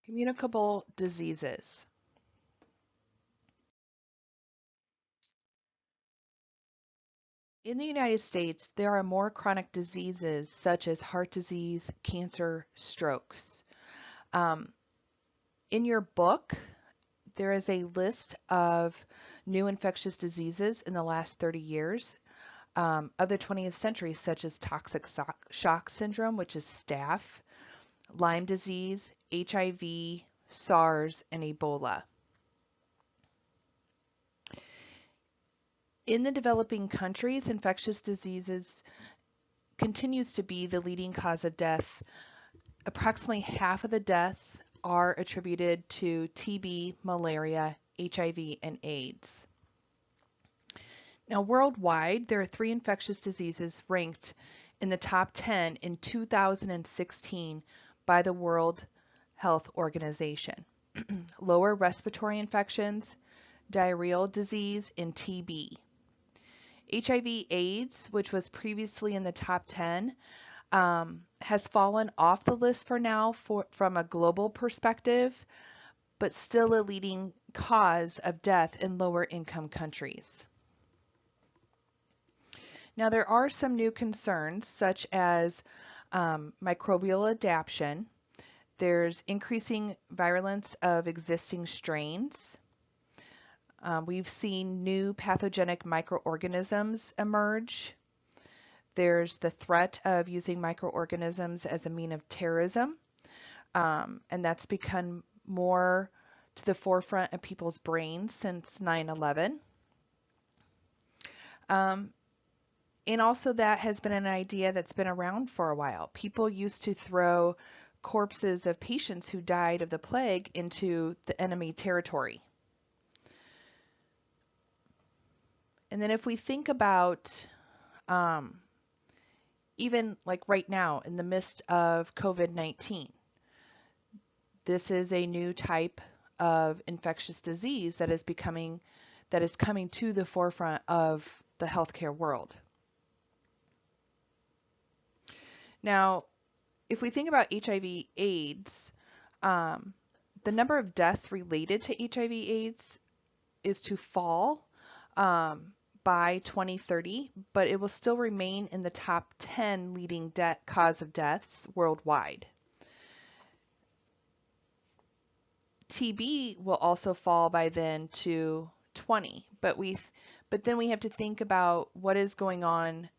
Communicable diseases. In the United States, there are more chronic diseases such as heart disease, cancer, strokes. Um, in your book, there is a list of new infectious diseases in the last 30 years of the 20th century, such as toxic shock syndrome, which is staph, Lyme disease, HIV, SARS, and Ebola. In the developing countries, infectious diseases continues to be the leading cause of death. Approximately half of the deaths are attributed to TB, malaria, HIV, and AIDS. Now, worldwide, there are 3 infectious diseases ranked in the top 10 in 2016 by the World Health Organization. Lower respiratory infections, diarrheal disease, and TB. HIV/AIDS, which was previously in the top 10, has fallen off the list for now from a global perspective, but still a leading cause of death in lower income countries. Now, there are some new concerns, such as microbial adaptation. There's increasing virulence of existing strains. We've seen new pathogenic microorganisms emerge. There's the threat of using microorganisms as a mean of terrorism, and that's become more to the forefront of people's brains since 9/11. And also that has been an idea that's been around for a while. People used to throw corpses of patients who died of the plague into the enemy territory. And then if we think about even like right now in the midst of COVID-19, this is a new type of infectious disease that is coming to the forefront of the healthcare world. Now, if we think about HIV/AIDS, the number of deaths related to HIV/AIDS is to fall by 2030, but it will still remain in the top 10 leading cause of deaths worldwide. TB will also fall by then to 20, but then we have to think about what is going on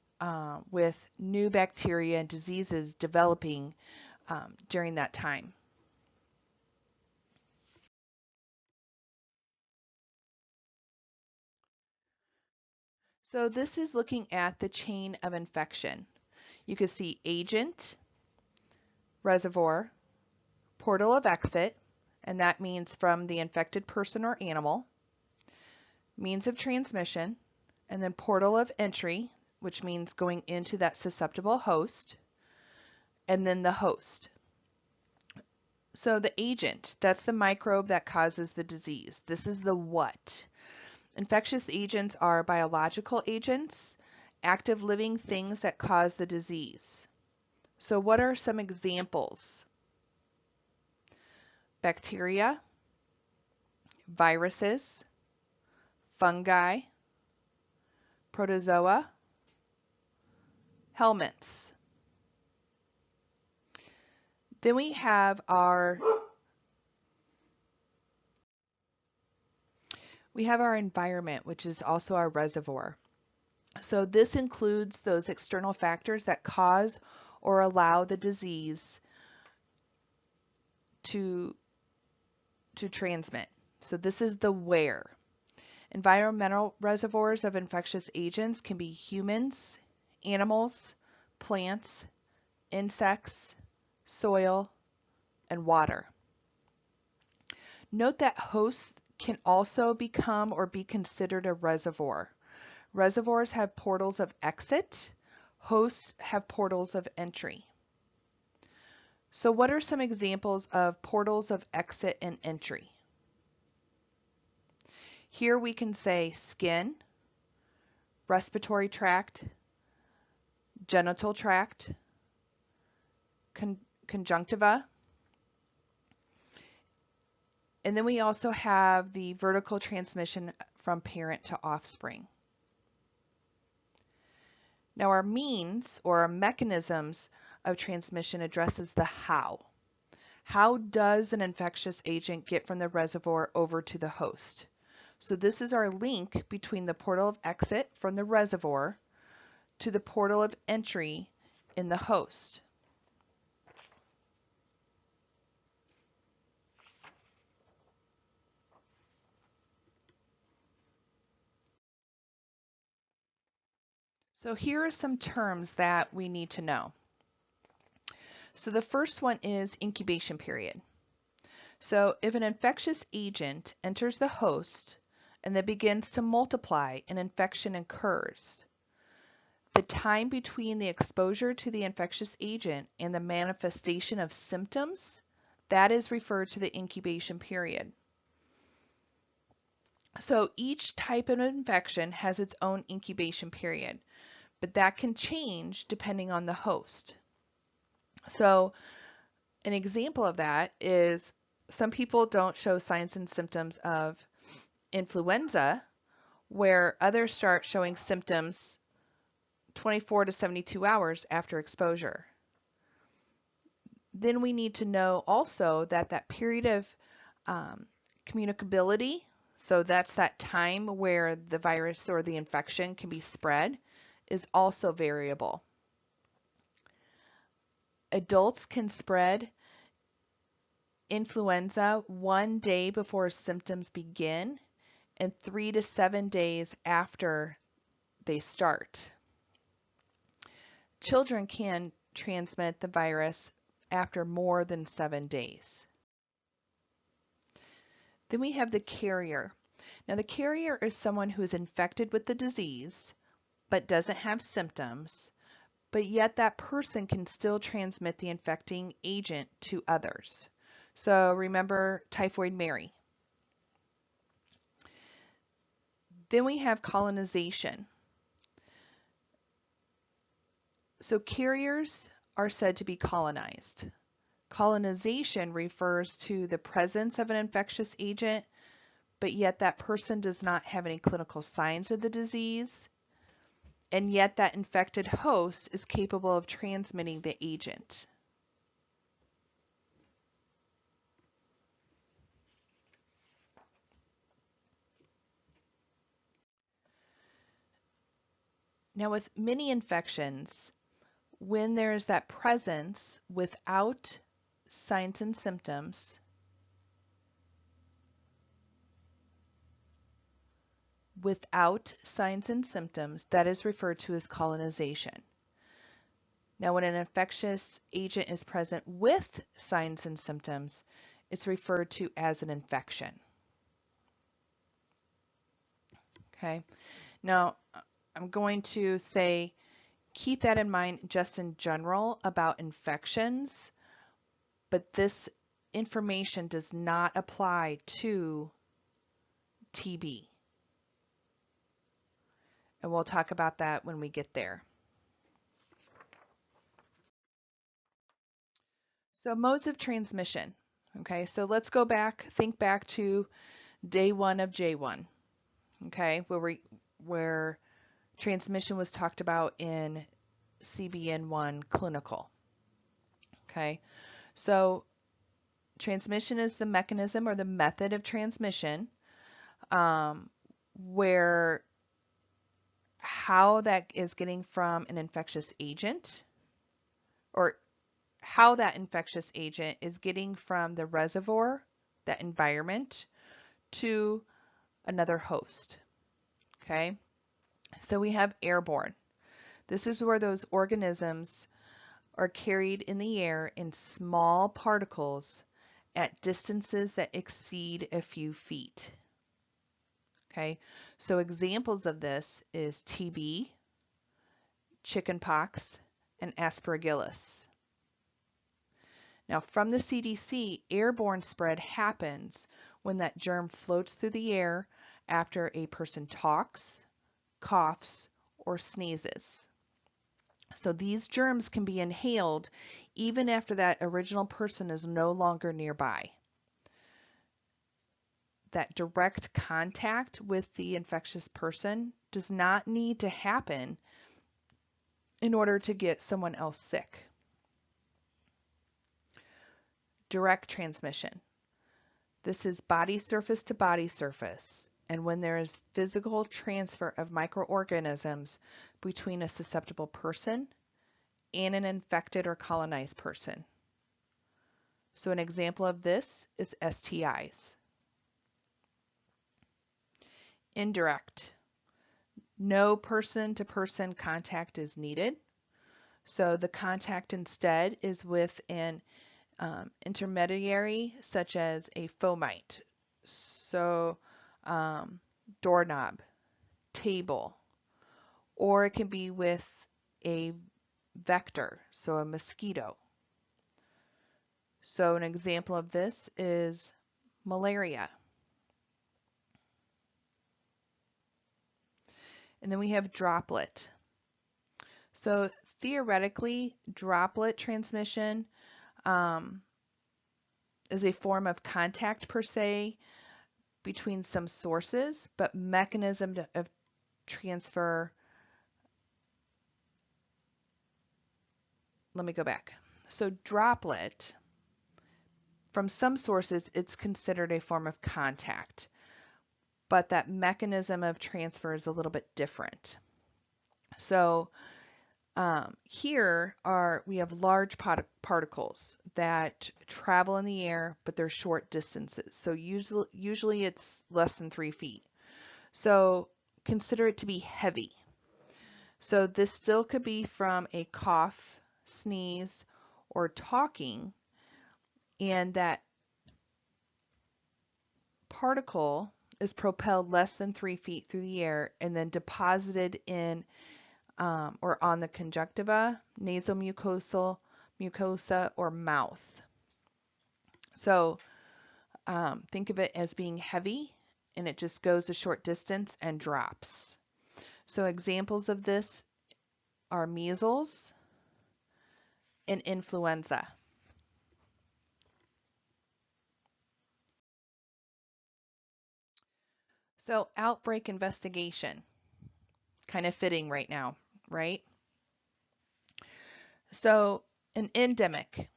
with new bacteria and diseases developing during that time. So this is looking at the chain of infection. You can see agent, reservoir, portal of exit, and that means from the infected person or animal, means of transmission, and then portal of entry, which means going into that susceptible host, and then the host. So the agent, that's the microbe that causes the disease. This is the what. Infectious agents are biological agents, active living things that cause the disease. So what are some examples? Bacteria, viruses, fungi, protozoa, helminths. Then we have our environment, which is also our reservoir. So this includes those external factors that cause or allow the disease to transmit. So this is the where. Environmental reservoirs of infectious agents can be humans, animals, plants, insects, soil, and water. Note that hosts can also become or be considered a reservoir. Reservoirs have portals of exit. Hosts have portals of entry. So what are some examples of portals of exit and entry? Here we can say skin, respiratory tract, genital tract, conjunctiva, And then we also have the vertical transmission from parent to offspring. Now our means or our mechanisms of transmission addresses the how. How does an infectious agent get from the reservoir over to the host? So this is our link between the portal of exit from the reservoir to the portal of entry in the host. So here are some terms that we need to know. So the first one is incubation period. So if an infectious agent enters the host and then begins to multiply, an infection occurs. The time between the exposure to the infectious agent and the manifestation of symptoms, that is referred to the incubation period. So each type of infection has its own incubation period, but that can change depending on the host. So an example of that is some people don't show signs and symptoms of influenza, where others start showing symptoms 24 to 72 hours after exposure. Then we need to know also that that period of communicability, so that's that time where the virus or the infection can be spread, is also variable. Adults can spread influenza 1 day before symptoms begin and 3 to 7 days after they start. Children can transmit the virus after more than 7 days. Then we have the carrier. Now the carrier is someone who is infected with the disease but doesn't have symptoms, but yet that person can still transmit the infecting agent to others. So remember Typhoid Mary. Then we have colonization. So carriers are said to be colonized. Colonization refers to the presence of an infectious agent, but yet that person does not have any clinical signs of the disease, and yet that infected host is capable of transmitting the agent. Now with many infections, when there is that presence without signs and symptoms, that is referred to as colonization. Now, when an infectious agent is present with signs and symptoms, it's referred to as an infection. Okay. Now, I'm going to say, keep that in mind just in general about infections, but this information does not apply to TB. And we'll talk about that when we get there. So modes of transmission. Okay, so let's go back, think back to day one of J1. Okay, where transmission was talked about in CBN1 clinical. Okay, so transmission is the mechanism or the method of transmission, where how that is getting from an infectious agent, or how that infectious agent is getting from the reservoir, that environment, to another host. Okay, so we have airborne. This is where those organisms are carried in the air in small particles at distances that exceed a few feet. Okay, so examples of this is TB, chickenpox, and aspergillus. Now from the CDC, airborne spread happens when that germ floats through the air after a person talks, coughs, or sneezes. So these germs can be inhaled even after that original person is no longer nearby. that direct contact with the infectious person does not need to happen in order to get someone else sick. Direct transmission. This is body surface to body surface, and when there is physical transfer of microorganisms between a susceptible person and an infected or colonized person. So an example of this is STIs. Indirect. No person-to-person contact is needed. So the contact instead is with an intermediary such as a fomite. So doorknob, table, or it can be with a vector, so a mosquito. So an example of this is malaria. And then we have droplet. So theoretically, droplet transmission is a form of contact per se between some sources, but mechanism of transfer. Let me go back. So droplet, from some sources, it's considered a form of contact, but that mechanism of transfer is a little bit different. So here we have large particles that travel in the air, but they're short distances. So usually it's less than 3 feet. So consider it to be heavy. So this still could be from a cough, sneeze, or talking, and that particle is propelled less than 3 feet through the air and then deposited in or on the conjunctiva, nasal mucosa, or mouth. So think of it as being heavy, and it just goes a short distance and drops. So examples of this are measles and influenza. So outbreak investigation, kind of fitting right now, right? So an endemic,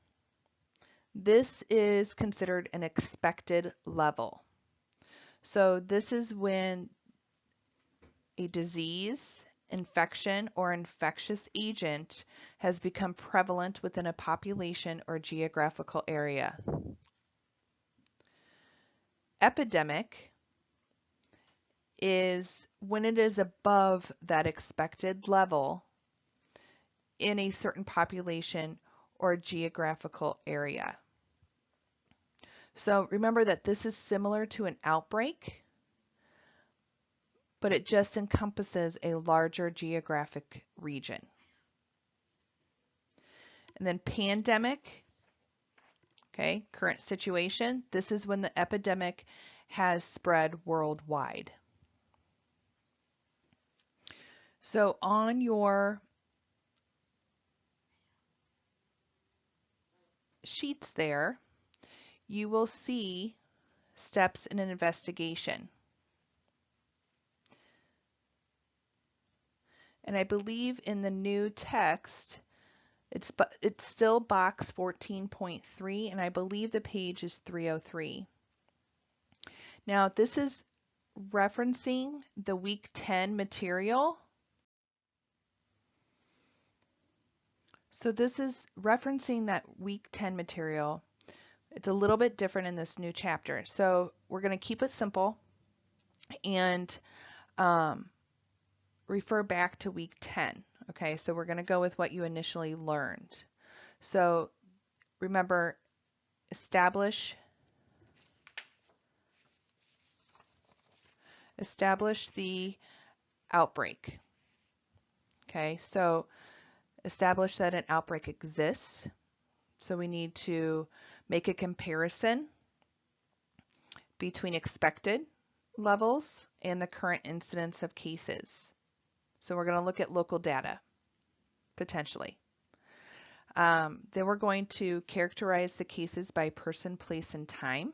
this is considered an expected level. So this is when a disease, infection, or infectious agent has become prevalent within a population or geographical area. Epidemic is when it is above that expected level in a certain population or geographical area. So remember that this is similar to an outbreak, but it just encompasses a larger geographic region. And then pandemic, okay, current situation. This is when the epidemic has spread worldwide. So on your sheets there, you will see steps in an investigation. And I believe in the new text, it's still box 14.3, and I believe the page is 303. Now this is referencing the week 10 material. So this is referencing that week 10 material. It's a little bit different in this new chapter. So we're going to keep it simple and refer back to week 10. Okay, so we're going to go with what you initially learned. So remember, establish the outbreak. Okay, so establish that an outbreak exists. So we need to make a comparison between expected levels and the current incidence of cases. So we're going to look at local data, potentially. Then we're going to characterize the cases by person, place, and time.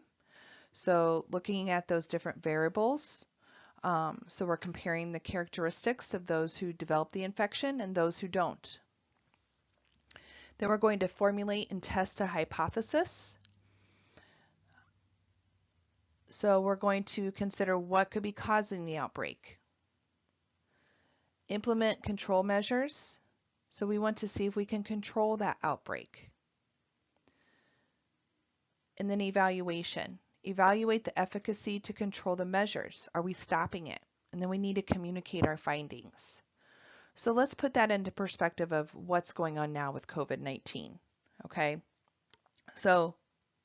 So looking at those different variables, so we're comparing the characteristics of those who develop the infection and those who don't. Then we're going to formulate and test a hypothesis. So we're going to consider what could be causing the outbreak. Implement control measures. So we want to see if we can control that outbreak. And then evaluation. Evaluate the efficacy to control the measures. Are we stopping it? And then we need to communicate our findings. So let's put that into perspective of what's going on now with COVID-19. Okay, so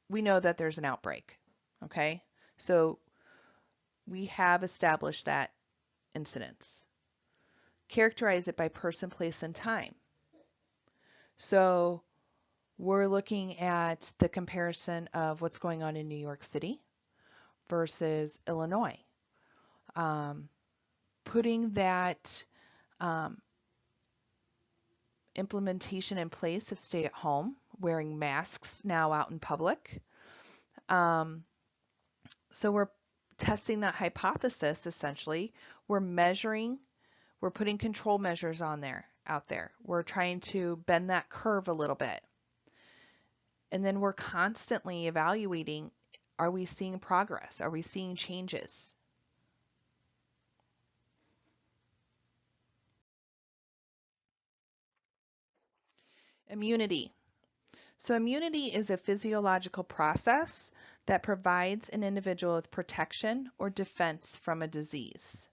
we know that there's an outbreak. Okay, so we have established that incidence. Characterize it by person, place, and time. So we're looking at the comparison of what's going on in New York City versus Illinois. Putting that implementation in place of stay at home, wearing masks now out in public. So we're testing that hypothesis essentially. We're measuring, we're putting control measures out there. We're trying to bend that curve a little bit. And then we're constantly evaluating, are we seeing progress? Are we seeing changes? Immunity. So immunity is a physiological process that provides an individual with protection or defense from a disease.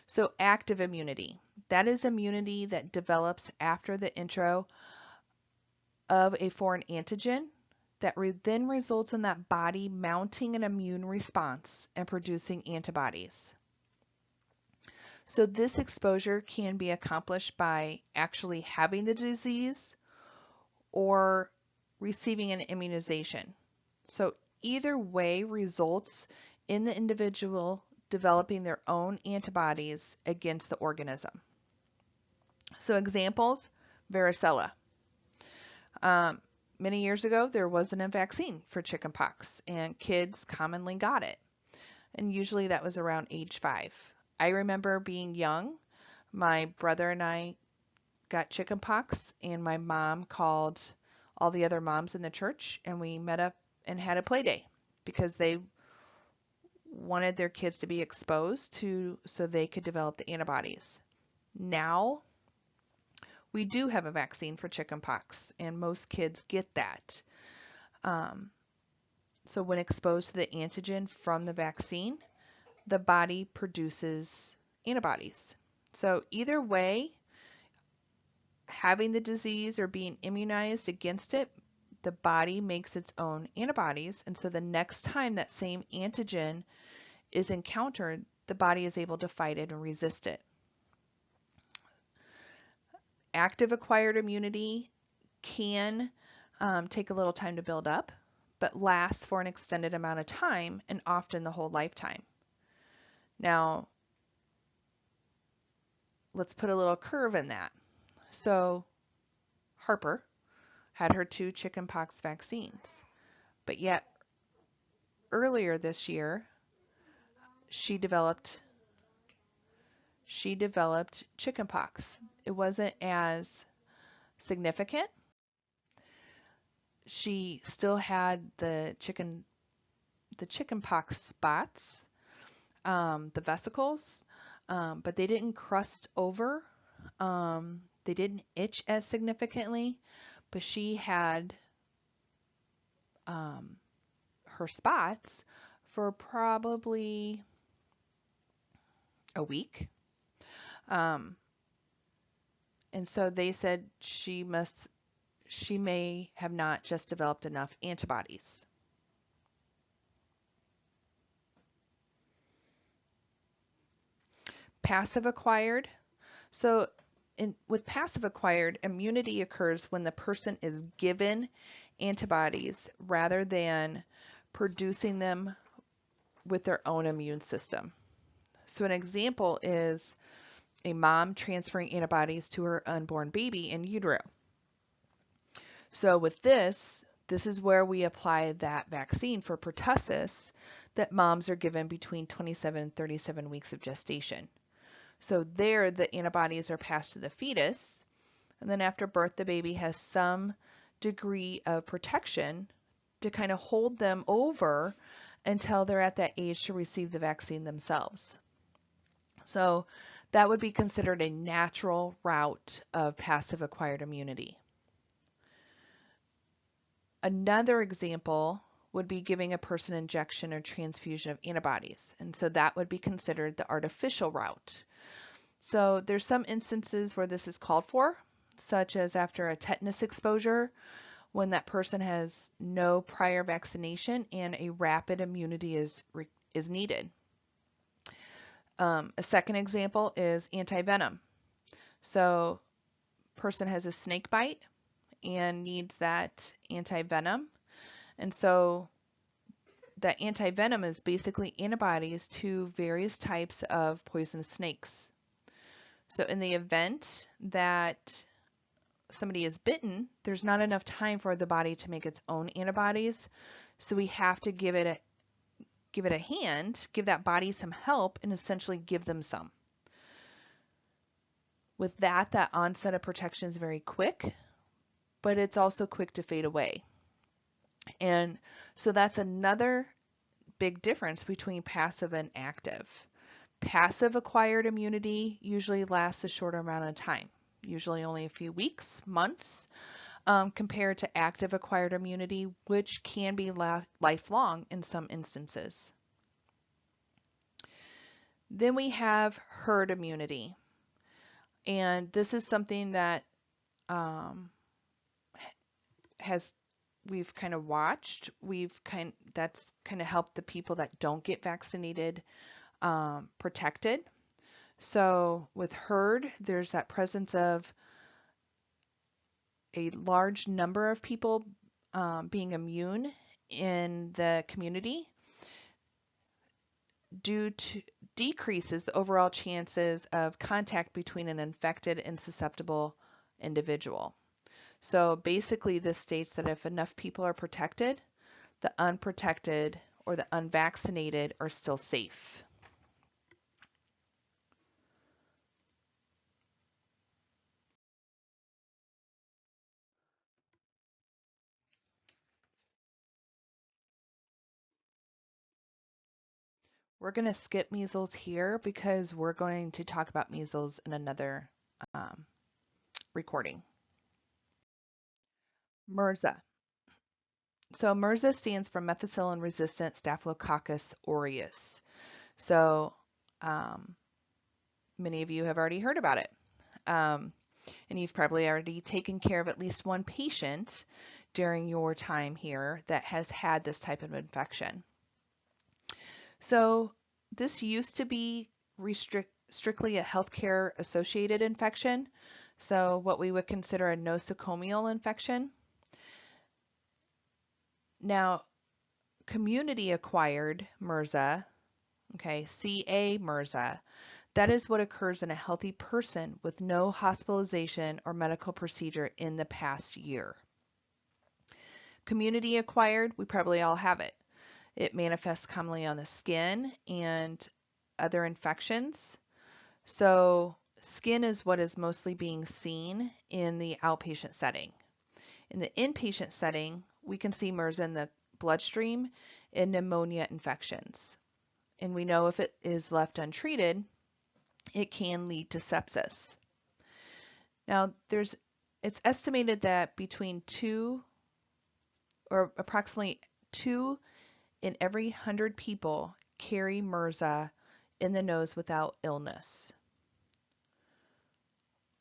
So active immunity, that is immunity that develops after the intro of a foreign antigen that then results in that body mounting an immune response and producing antibodies. So this exposure can be accomplished by actually having the disease or receiving an immunization. So either way results in the individual developing their own antibodies against the organism. So examples, varicella. Many years ago, there wasn't a vaccine for chickenpox, and kids commonly got it. And usually that was around age 5. I remember being young. My brother and I got chickenpox, and my mom called all the other moms in the church, and we met up and had a play day because they wanted their kids to be exposed to so they could develop the antibodies. Now, we do have a vaccine for chickenpox, and most kids get that. So when exposed to the antigen from the vaccine, the body produces antibodies. So either way, having the disease or being immunized against it, the body makes its own antibodies. And so the next time that same antigen is encountered, the body is able to fight it and resist it. Active acquired immunity can take a little time to build up, but lasts for an extended amount of time and often the whole lifetime. Now, let's put a little curve in that. So Harper had her 2 chickenpox vaccines, but yet earlier this year she developed chickenpox. It wasn't as significant. She still had the chickenpox spots, the vesicles, but they didn't crust over. They didn't itch as significantly, but she had her spots for probably a week. And so they said she may have not just developed enough antibodies. Passive acquired. So with passive acquired, immunity occurs when the person is given antibodies rather than producing them with their own immune system. So an example is a mom transferring antibodies to her unborn baby in utero. So with this, this is where we apply that vaccine for pertussis that moms are given between 27 and 37 weeks of gestation. So there, the antibodies are passed to the fetus, and then after birth, the baby has some degree of protection to kind of hold them over until they're at that age to receive the vaccine themselves. So that would be considered a natural route of passive acquired immunity. Another example would be giving a person injection or transfusion of antibodies, and so that would be considered the artificial route. So there's some instances where this is called for, such as after a tetanus exposure, when that person has no prior vaccination and a rapid immunity is needed. A second example is antivenom. So person has a snake bite and needs that antivenom. And so that antivenom is basically antibodies to various types of poisonous snakes. So in the event that somebody is bitten, there's not enough time for the body to make its own antibodies. So we have to give it a hand, give that body some help, and essentially give them some. With that, that onset of protection is very quick, but it's also quick to fade away. And so that's another big difference between passive and active. Passive acquired immunity usually lasts a shorter amount of time, usually only a few weeks, months, compared to active acquired immunity, which can be lifelong in some instances. Then we have herd immunity. And this is something that we've kind of watched. That's kind of helped the people that don't get vaccinated protected. So with herd, there's that presence of a large number of people being immune in the community decreases the overall chances of contact between an infected and susceptible individual. So basically this states that if enough people are protected, the unprotected or the unvaccinated are still safe. We're going to skip measles here because we're going to talk about measles in another recording. MRSA. So MRSA stands for methicillin-resistant Staphylococcus aureus. So many of you have already heard about it. And you've probably already taken care of at least one patient during your time here that has had this type of infection. So this used to be strictly a healthcare associated infection, so what we would consider a nosocomial infection. Now, community acquired MRSA, okay, CA MRSA, that is what occurs in a healthy person with no hospitalization or medical procedure in the past year. Community acquired, we probably all have it. It manifests commonly on the skin and other infections. So skin is what is mostly being seen in the outpatient setting. In the inpatient setting, we can see MRSA in the bloodstream in pneumonia infections. And we know if it is left untreated, it can lead to sepsis. Now, it's estimated that between approximately 2 in every 100 people carry MRSA in the nose without illness.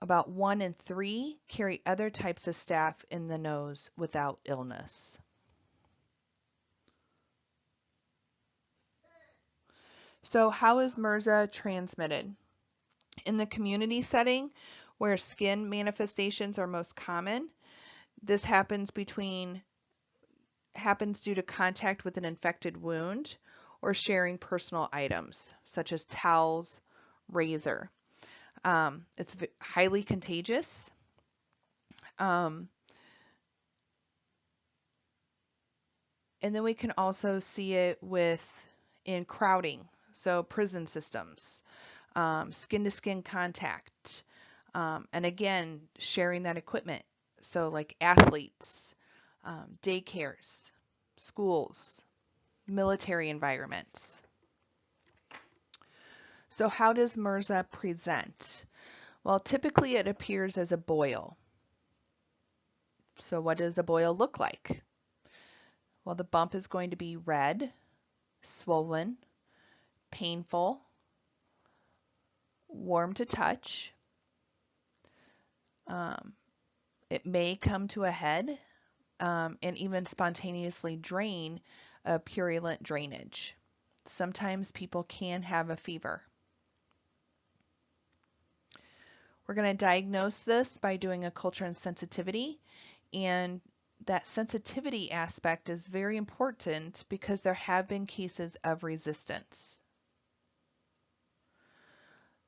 About 1 in 3 carry other types of staph in the nose without illness. So how is MRSA transmitted? In the community setting, where skin manifestations are most common, this happens due to contact with an infected wound or sharing personal items, such as towels, razor. It's highly contagious. And then we can also see it in crowding, so prison systems, skin-to-skin contact, and again, sharing that equipment. So like athletes, daycares, schools, military environments. So how does MRSA present? Well, typically it appears as a boil. So what does a boil look like? Well, the bump is going to be red, swollen, painful, warm to touch. It may come to a head and even spontaneously drain a purulent drainage. Sometimes people can have a fever. We're going to diagnose this by doing a culture and sensitivity, and that sensitivity aspect is very important because there have been cases of resistance.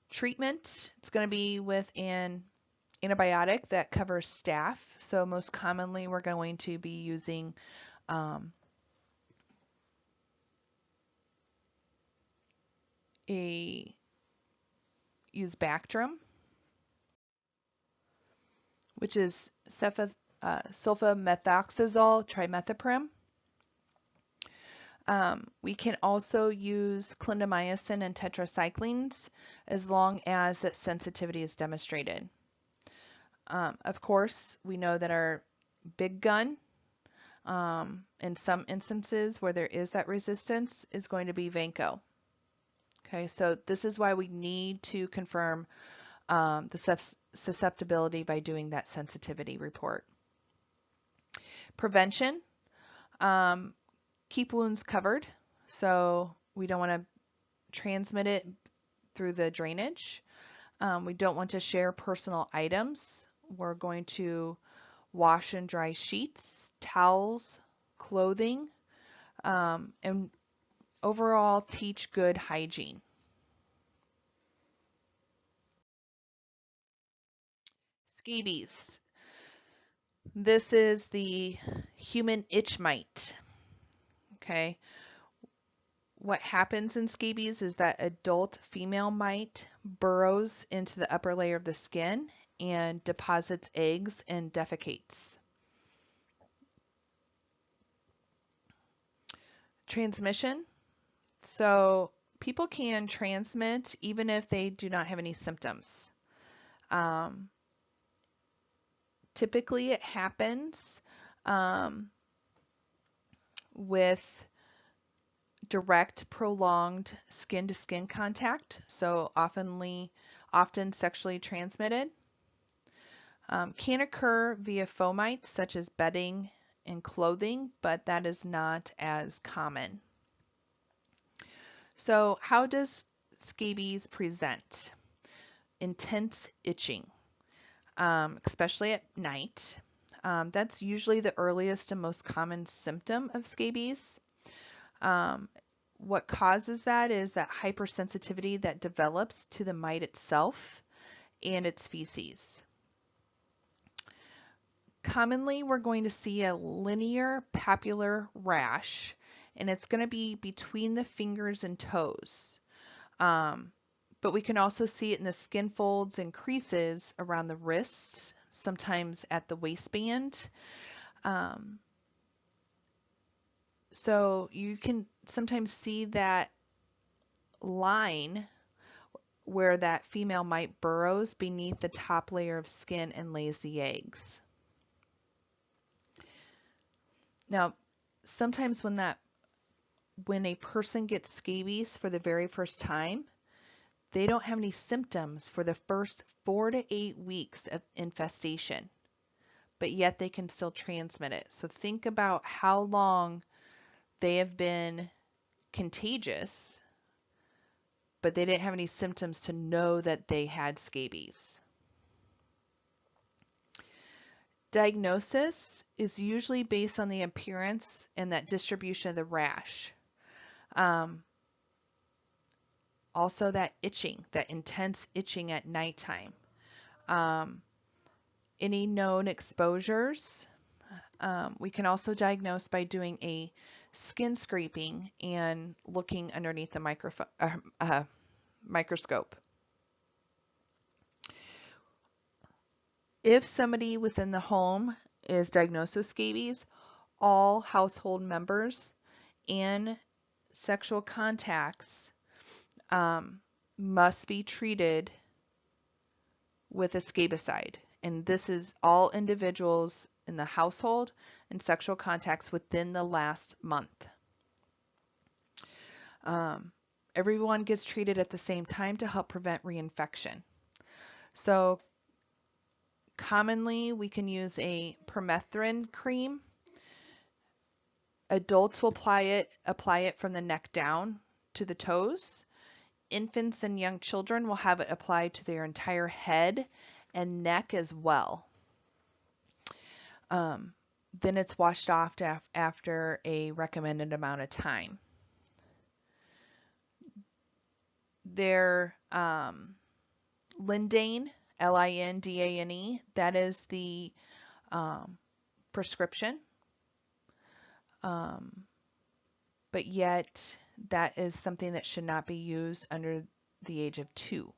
Treatment, it's going to be with an antibiotic that covers staph. So most commonly we're going to be using Bactrim, which is sulfamethoxazole trimethoprim. We can also use clindamycin and tetracyclines as long as that sensitivity is demonstrated. Of course, we know that our big gun, in some instances where there is that resistance, is going to be Vanco. Okay, so this is why we need to confirm the susceptibility by doing that sensitivity report. Prevention, keep wounds covered, so we don't want to transmit it through the drainage. We don't want to share personal items. We're going to wash and dry sheets, towels, clothing, and overall teach good hygiene. Scabies. This is the human itch mite. Okay. What happens in scabies is that adult female mite burrows into the upper layer of the skin and deposits eggs and defecates. Transmission. So people can transmit even if they do not have any symptoms. Typically it happens with direct prolonged skin-to-skin contact, so often sexually transmitted. Can occur via fomites such as bedding and clothing, but that is not as common. So how does scabies present? Intense itching, especially at night. That's usually the earliest and most common symptom of scabies. What causes that is that hypersensitivity that develops to the mite itself and its feces. Commonly, we're going to see a linear papular rash, and it's going to be between the fingers and toes. But we can also see it in the skin folds and creases around the wrists, sometimes at the waistband. So you can sometimes see that line where that female mite burrows beneath the top layer of skin and lays the eggs. Now, sometimes when a person gets scabies for the very first time, they don't have any symptoms for the first 4 to 8 weeks of infestation, but yet they can still transmit it. So think about how long they have been contagious, but they didn't have any symptoms to know that they had scabies. Diagnosis is usually based on the appearance and that distribution of the rash. Also that itching, that intense itching at nighttime. Any known exposures, We can also diagnose by doing a skin scraping and looking underneath the microscope. If somebody within the home is diagnosed with scabies, all household members and sexual contacts must be treated with a scabicide. And this is all individuals in the household and sexual contacts within the last month. Everyone gets treated at the same time to help prevent reinfection. So commonly we can use a permethrin cream. Adults will apply it from the neck down to the toes. Infants and young children will have it applied to their entire head and neck as well. Then it's washed off after a recommended amount of time. Their Lindane, Lindane, that is the prescription. But yet that is something that should not be used under the age of 2.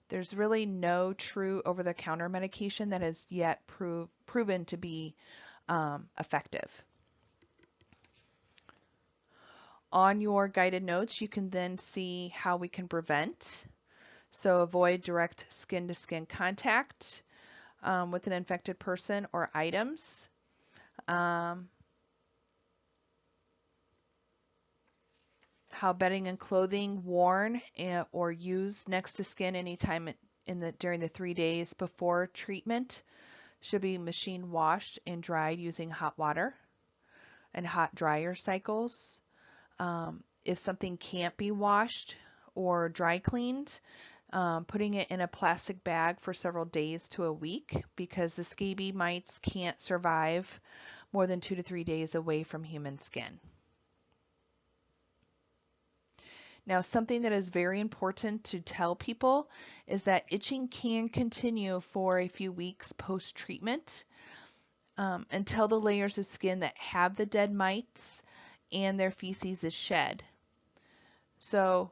There's really no true over-the-counter medication that has yet proven to be effective. On your guided notes, you can then see how we can prevent. So avoid direct skin-to-skin contact with an infected person or items. How bedding and clothing worn or used next to skin anytime during the 3 days before treatment should be machine washed and dried using hot water and hot dryer cycles. If something can't be washed or dry cleaned, putting it in a plastic bag for several days to a week, because the scabies mites can't survive more than 2 to 3 days away from human skin. Now, something that is very important to tell people is that itching can continue for a few weeks post-treatment until the layers of skin that have the dead mites and their feces is shed. So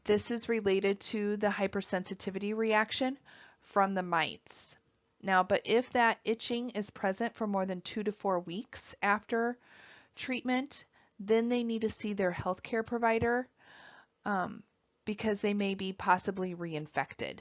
this is related to the hypersensitivity reaction from the mites. Now, but if that itching is present for more than 2 to 4 weeks after treatment, then they need to see their healthcare provider because they may be possibly reinfected.